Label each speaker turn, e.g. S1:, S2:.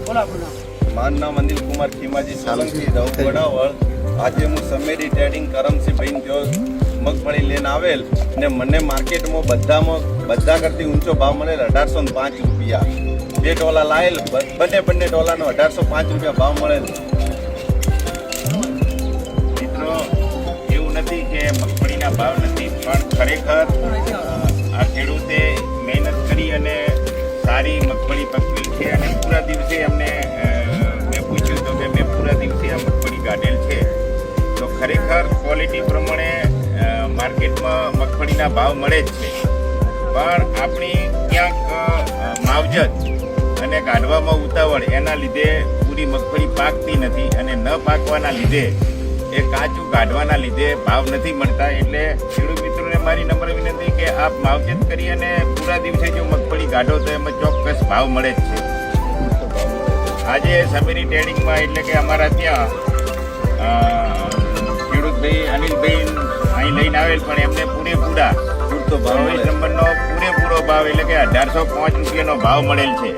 S1: મારું નામ અનિલ કુમાર ખીમાજી સોલંકી રહું વડાવળ. આજે હું સમેરી ટ્રેડિંગ કરમસિંહભાઈ જો મગફળી લઈને આવેલ ને મને માર્કેટમાં બધા કરતી ઊંચો ભાવ મળેલ 1805 રૂપિયા. 2 ટોલા લાયેલ બંને ટોલાનો 1805 રૂપિયા ભાવ મળેલ.
S2: મિત્રો એવું નથી કે મગફળીના ભાવ નથી, પણ ખરેખર આ ખેડૂતે મહેનત કરી અને સારી મગફળી પકવેલ છે અને પૂરા દિવસે અમને મેં પૂછ્યું તો કે મેં પૂરા દિવસે આ મગફળી કાઢેલ છે. તો ખરેખર ક્વોલિટી પ્રમાણે માર્કેટમાં મગફળીના ભાવ મળે જ છે, પણ આપણી ક્યાંક માવજત અને કાઢવામાં ઉતાવળ એના લીધે પૂરી મગફળી પાકતી નથી અને ન પાકવાના લીધે એ કાચું કાઢવાના લીધે ભાવ નથી મળતા. એટલે ખેડૂત મિત્રોને મારી નમ્ર વિનંતી કે આપ માવજત કરી અને પૂરા દિવસે જો મગફળી કાઢો તો એમાં ચોક્કસ ભાવ મળે જ છે. આજે સમેરી ટ્રેડિંગમાં એટલે કે અમારા ત્યાં ખેડૂતભાઈ અનિલભાઈ અહીં લઈને આવેલ, પણ એમને પૂરેપૂરા
S1: પૂરતો ભાવ
S2: નંબરનો પૂરેપૂરો ભાવ એટલે કે 1805 રૂપિયાનો ભાવ મળેલ છે.